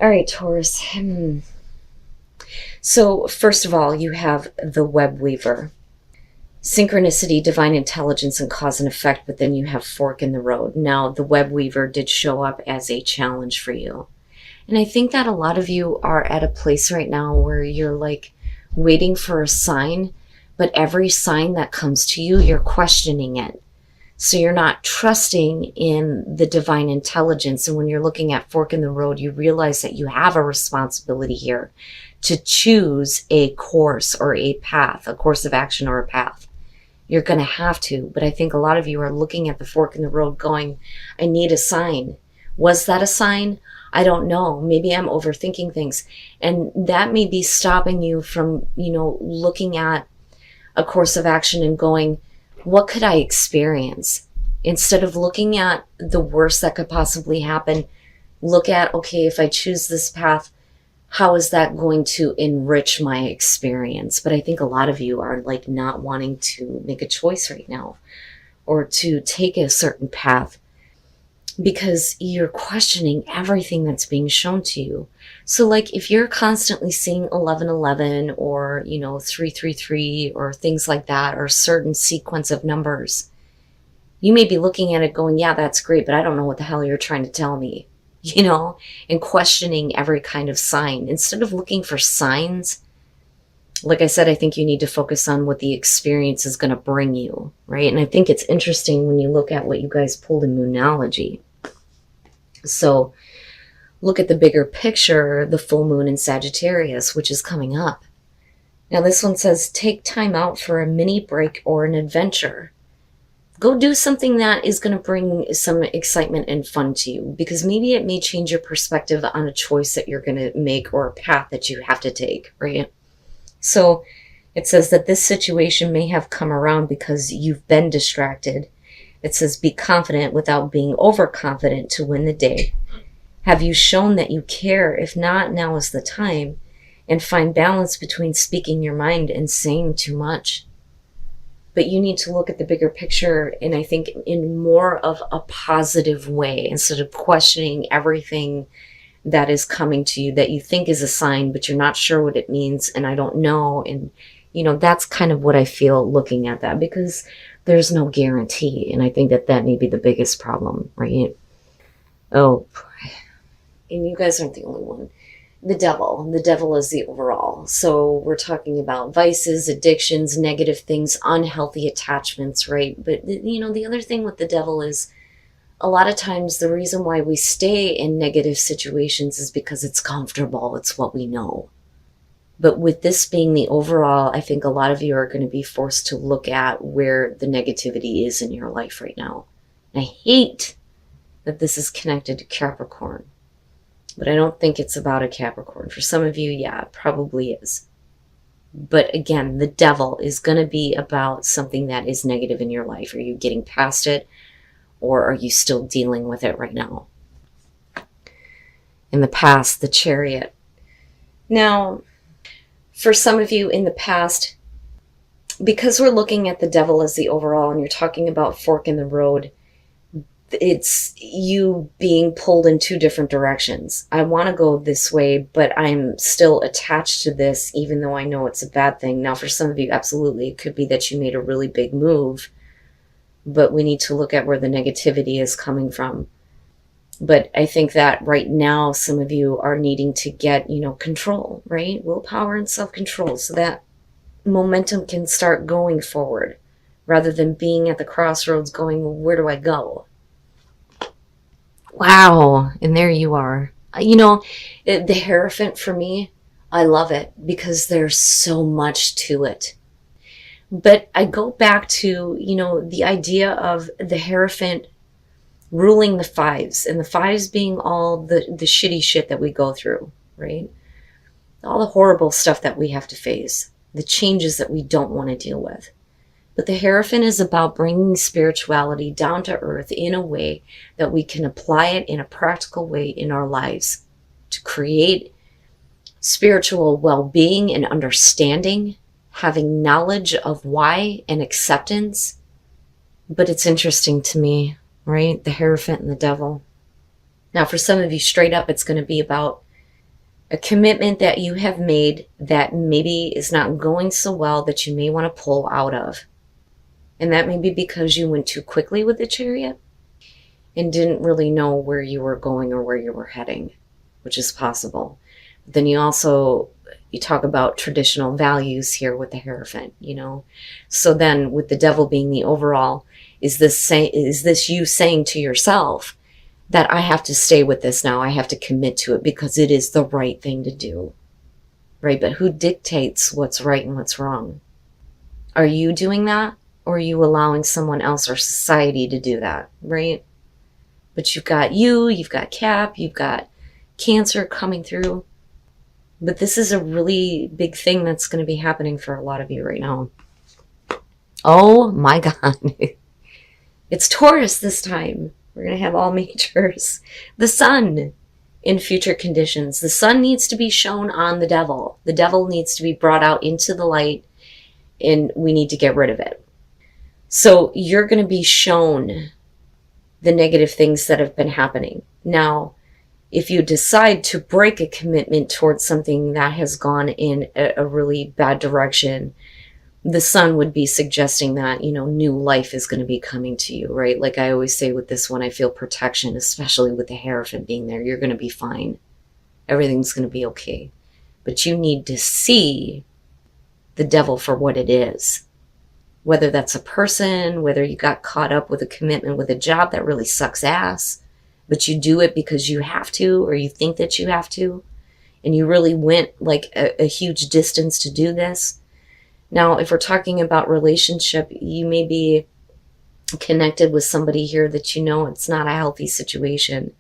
All right, Taurus. So, first of all, you have the web weaver. Synchronicity, divine intelligence, and cause and effect, but then you have fork in the road. Now, the web weaver did show up as a challenge for you. And I think that a lot of you are at a place right now where you're like waiting for a sign, but every sign that comes to you, you're questioning it. So you're not trusting in the divine intelligence. And when you're looking at fork in the road, you realize that you have a responsibility here to choose a course or a path, a course of action or a path. You're going to have to. But I think a lot of you are looking at the fork in the road going, I need a sign. Was that a sign? I don't know. Maybe I'm overthinking things. And that may be stopping you from, looking at a course of action and going, what could I experience? Instead of looking at the worst that could possibly happen, look at, okay, if I choose this path, how is that going to enrich my experience? But I think a lot of you are like not wanting to make a choice right now or to take a certain path because you're questioning everything that's being shown to you. So like if you're constantly seeing 1111 or, 333 or things like that, or a certain sequence of numbers, you may be looking at it going, yeah, that's great, but I don't know what the hell you're trying to tell me, and questioning every kind of sign. Instead of looking for signs, like I said, I think you need to focus on what the experience is going to bring you, right? And I think it's interesting when you look at what you guys pulled in Moonology. So look at the bigger picture, the full moon in Sagittarius, which is coming up. Now this one says, take time out for a mini break or an adventure. Go do something that is going to bring some excitement and fun to you, because maybe it may change your perspective on a choice that you're going to make or a path that you have to take, right? So it says that this situation may have come around because you've been distracted. It says, be confident without being overconfident to win the day. Have you shown that you care? If not, now is the time. And find balance between speaking your mind and saying too much. But you need to look at the bigger picture, and I think in more of a positive way, instead of questioning everything that is coming to you that you think is a sign, but you're not sure what it means, and I don't know. And, that's kind of what I feel looking at that, because there's no guarantee. And I think that may be the biggest problem, right? Oh, and you guys aren't the only one. The devil is the overall. So we're talking about vices, addictions, negative things, unhealthy attachments, right? But the other thing with the devil is a lot of times the reason why we stay in negative situations is because it's comfortable. It's what we know. But with this being the overall, I think a lot of you are going to be forced to look at where the negativity is in your life right now. And I hate that this is connected to Capricorn. But I don't think it's about a Capricorn. For some of you, yeah, it probably is. But again, the devil is going to be about something that is negative in your life. Are you getting past it, or are you still dealing with it right now? In the past, the Chariot. Now, for some of you in the past, because we're looking at the devil as the overall and you're talking about fork in the road, it's you being pulled in two different directions. I want to go this way, but I'm still attached to this, even though I know it's a bad thing. Now, for some of you, absolutely, it could be that you made a really big move, but we need to look at where the negativity is coming from. But I think that right now, some of you are needing to get, control, right? Willpower and self-control, so that momentum can start going forward, rather than being at the crossroads going, well, where do I go? Wow, and there you are. The Hierophant for me, I love it because there's so much to it. But I go back to, the idea of the Hierophant ruling the fives, and the fives being all the shitty shit that we go through, right? All the horrible stuff that we have to face, the changes that we don't want to deal with. But the Hierophant is about bringing spirituality down to earth in a way that we can apply it in a practical way in our lives to create spiritual well-being and understanding, having knowledge of why and acceptance. But it's interesting to me, right? The Hierophant and the devil. Now, for some of you, straight up, it's going to be about A commitment that you have made that maybe is not going so well, that you may want to pull out of. And that may be because you went too quickly with the Chariot and didn't really know where you were going or where you were heading, which is possible. But then you talk about traditional values here with the Hierophant, So then with the Devil being the overall, is this you saying to yourself that I have to stay with this now, I have to commit to it because it is the right thing to do, right? But who dictates what's right and what's wrong? Are you doing that, or are you allowing someone else or society to do that, right? But you've got Cap, you've got Cancer coming through. But this is a really big thing that's going to be happening for a lot of you right now. Oh my God. It's Taurus this time. We're going to have all majors. The Sun in future conditions. The Sun needs to be shown on the Devil. The Devil needs to be brought out into the light, and we need to get rid of it. So you're going to be shown the negative things that have been happening. Now, if you decide to break a commitment towards something that has gone in a really bad direction, the Sun would be suggesting that, new life is going to be coming to you, right? Like I always say with this one, I feel protection, especially with the Hierophant being there. You're going to be fine. Everything's going to be okay. But you need to see the Devil for what it is. Whether that's a person, whether you got caught up with a commitment with a job that really sucks ass, but you do it because you have to, or you think that you have to, and you really went like a huge distance to do this. Now, if we're talking about relationship, you may be connected with somebody here that it's not a healthy situation.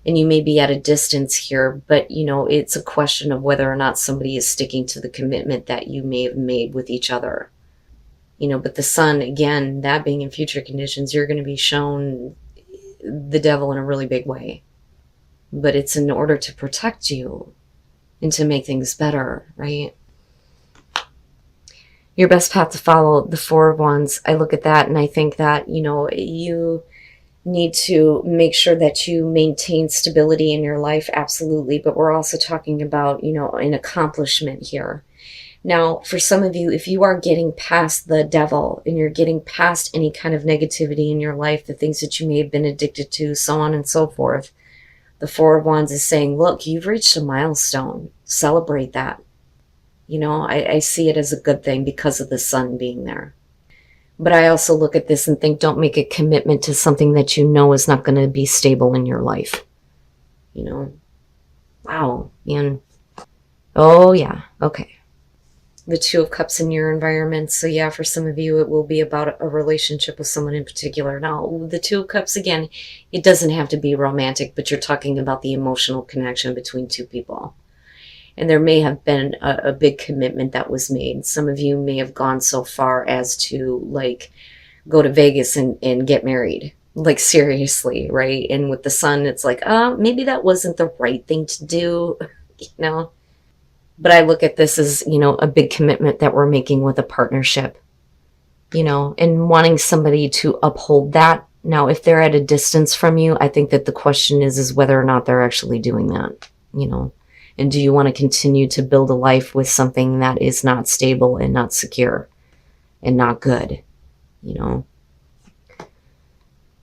And you may be at a distance here, but it's a question of whether or not somebody is sticking to the commitment that you may have made with each other. But the Sun, again, that being in future conditions, you're going to be shown the Devil in a really big way. But it's in order to protect you and to make things better, right? Your best path to follow, the Four of Wands. I look at that and I think that, you need to make sure that you maintain stability in your life, absolutely. But we're also talking about, an accomplishment here. Now, for some of you, if you are getting past the Devil and you're getting past any kind of negativity in your life, the things that you may have been addicted to, so on and so forth, the Four of Wands is saying, look, you've reached a milestone. Celebrate that. I see it as a good thing because of the Sun being there. But I also look at this and think, don't make a commitment to something that is not going to be stable in your life. Wow, man. Oh, yeah. Okay. The Two of Cups in your environment. So yeah, for some of you, it will be about a relationship with someone in particular. Now, the Two of Cups, again, it doesn't have to be romantic, but you're talking about the emotional connection between two people. And there may have been a big commitment that was made. Some of you may have gone so far as to go to Vegas and get married. Like seriously, right? And with the Sun, it's like, maybe that wasn't the right thing to do, But I look at this as, a big commitment that we're making with a partnership, and wanting somebody to uphold that. Now, if they're at a distance from you, I think that the question is whether or not they're actually doing that, And do you want to continue to build a life with something that is not stable and not secure and not good,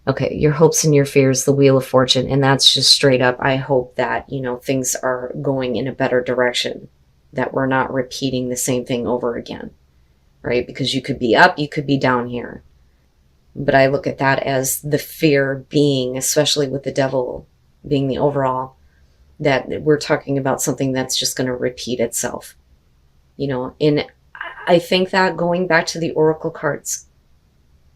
Okay, your hopes and your fears, the Wheel of Fortune, and that's just straight up, I hope that, things are going in a better direction, that we're not repeating the same thing over again, right? Because you could be up, you could be down here. But I look at that as the fear being, especially with the Devil being the overall, that we're talking about something that's just going to repeat itself, and I think that going back to the Oracle cards,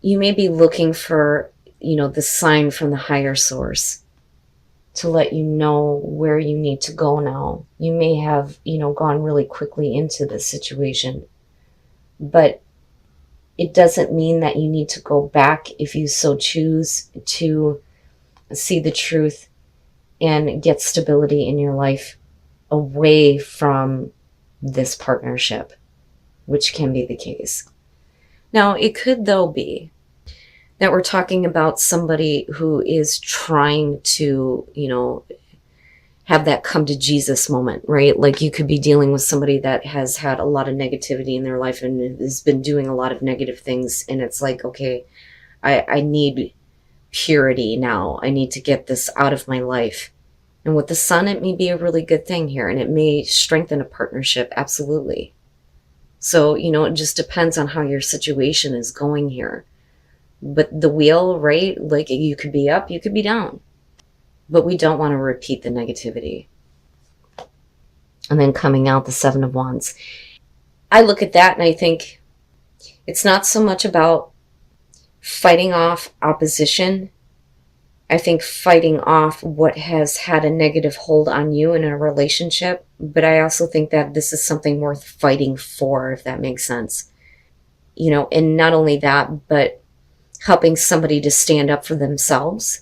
you may be looking for, the sign from the higher source to let you know where you need to go now. You may have, gone really quickly into this situation, but it doesn't mean that you need to go back if you so choose to see the truth and get stability in your life away from this partnership, which can be the case. Now, it could, though, be that we're talking about somebody who is trying to, have that come to Jesus moment, right? Like you could be dealing with somebody that has had a lot of negativity in their life and has been doing a lot of negative things. And it's like, okay, I need purity now. I need to get this out of my life. And with the sun, it may be a really good thing here, and it may strengthen a partnership. Absolutely. So, it just depends on how your situation is going here. But the wheel, right? Like you could be up, you could be down. But we don't want to repeat the negativity. And then coming out, the Seven of Wands. I look at that and I think it's not so much about fighting off opposition. I think fighting off what has had a negative hold on you in a relationship. But I also think that this is something worth fighting for, if that makes sense. And not only that, but helping somebody to stand up for themselves,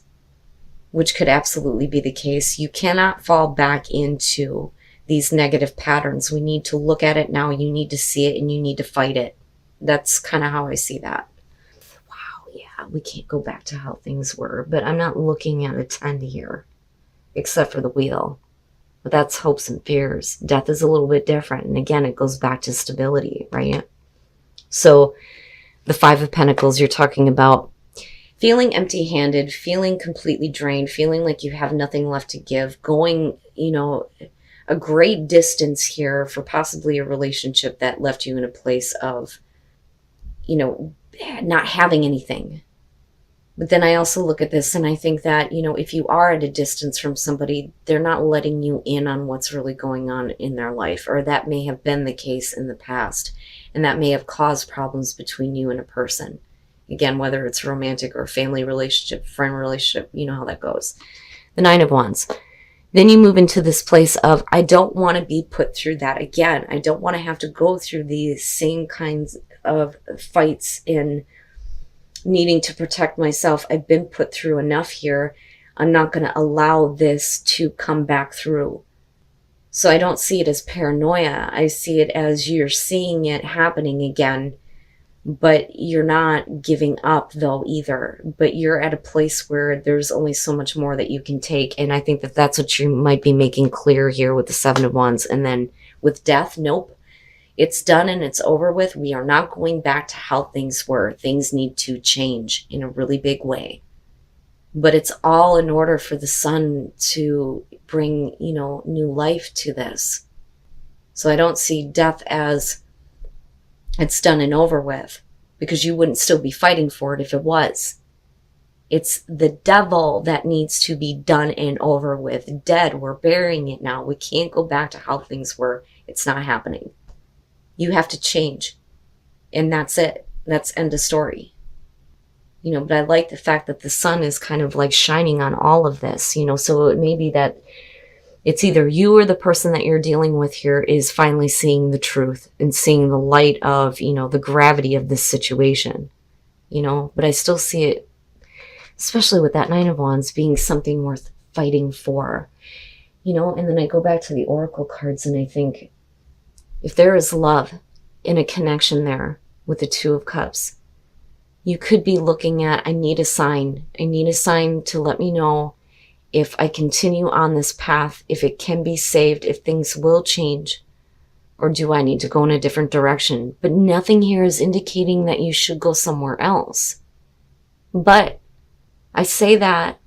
which could absolutely be the case. You cannot fall back into these negative patterns. We need to look at it now. You need to see it and you need to fight it. That's kind of how I see that. Wow, yeah, we can't go back to how things were, but I'm not looking at a 10 here, except for the wheel. But that's hopes and fears. Death is a little bit different. And again, it goes back to stability, right? So the Five of Pentacles, you're talking about feeling empty-handed, feeling completely drained, feeling like you have nothing left to give, going, a great distance here for possibly a relationship that left you in a place of, not having anything. But then I also look at this and I think that, if you are at a distance from somebody, they're not letting you in on what's really going on in their life, or that may have been the case in the past, and that may have caused problems between you and a person. Again, whether it's romantic or family relationship, friend relationship, you know how that goes. The Nine of Wands. Then you move into this place of, I don't want to be put through that again. I don't want to have to go through these same kinds of fights in needing to protect myself. I've been put through enough here. I'm not going to allow this to come back through. So I don't see it as paranoia. I see it as you're seeing it happening again, but you're not giving up though either. But you're at a place where there's only so much more that you can take. And I think that that's what you might be making clear here with the Seven of Wands. And then with death, nope. It's done and it's over with. We are not going back to how things were. Things need to change in a really big way. But it's all in order for the sun to bring, new life to this. So I don't see death as it's done and over with, because you wouldn't still be fighting for it if it was. It's the devil that needs to be done and over with. Dead. We're burying it now. We can't go back to how things were. It's not happening. You have to change. And that's it. That's end of story. But I like the fact that the sun is kind of like shining on all of this, so it may be that it's either you or the person that you're dealing with here is finally seeing the truth and seeing the light of, the gravity of this situation, but I still see it, especially with that Nine of Wands, being something worth fighting for, and then I go back to the Oracle cards and I think if there is love in a connection there with the Two of Cups, you could be looking at, I need a sign. I need a sign to let me know if I continue on this path, if it can be saved, if things will change, or do I need to go in a different direction? But nothing here is indicating that you should go somewhere else. But I say that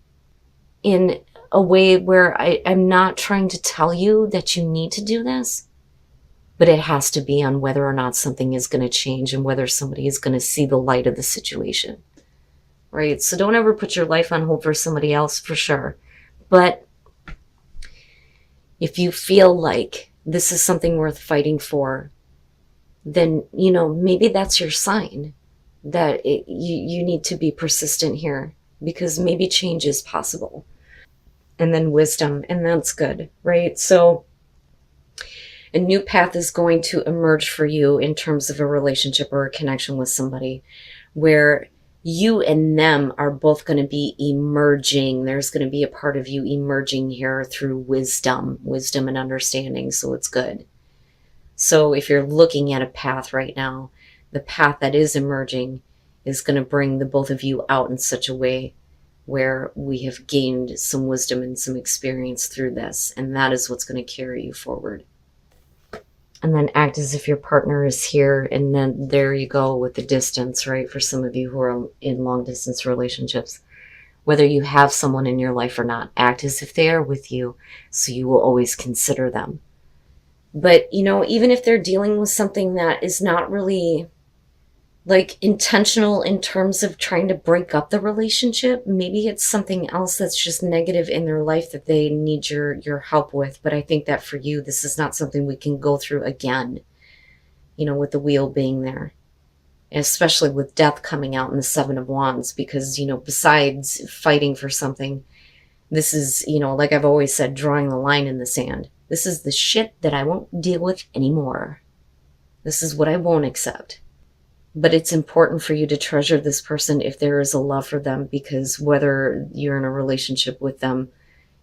in a way where I'm not trying to tell you that you need to do this, but it has to be on whether or not something is going to change and whether somebody is going to see the light of the situation, right? So don't ever put your life on hold for somebody else, for sure. But if you feel like this is something worth fighting for, then, maybe that's your sign that you need to be persistent here, because maybe change is possible. And then wisdom, and that's good, right? So a new path is going to emerge for you in terms of a relationship or a connection with somebody where you and them are both going to be emerging. There's going to be a part of you emerging here through wisdom and understanding. So it's good. So if you're looking at a path right now, the path that is emerging is going to bring the both of you out in such a way where we have gained some wisdom and some experience through this, and that is what's going to carry you forward. And then act as if your partner is here, and then there you go with the distance, right? For some of you who are in long distance relationships, whether you have someone in your life or not, act as if they are with you, so you will always consider them. But, even if they're dealing with something that is not really like intentional in terms of trying to break up the relationship, maybe it's something else that's just negative in their life that they need your help with. But I think that for you, this is not something we can go through again, with the wheel being there, especially with death coming out in the Seven of Wands, because, besides fighting for something, this is, like I've always said, drawing the line in the sand. This is the shit that I won't deal with anymore. This is what I won't accept. But it's important for you to treasure this person if there is a love for them, because whether you're in a relationship with them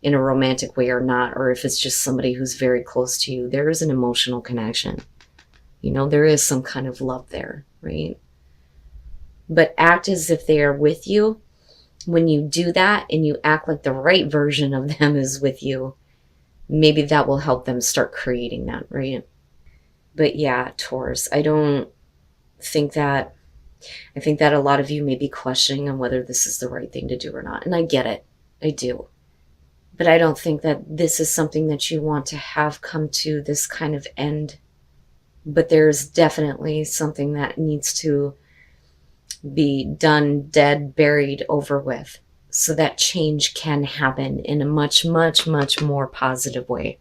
in a romantic way or not, or if it's just somebody who's very close to you, there is an emotional connection. There is some kind of love there, right? But act as if they are with you. When you do that and you act like the right version of them is with you, maybe that will help them start creating that, right? But yeah, Taurus, I think that a lot of you may be questioning on whether this is the right thing to do or not. And I get it. I do. But I don't think that this is something that you want to have come to this kind of end. But there's definitely something that needs to be done, dead, buried, over with, so that change can happen in a much, much, much more positive way.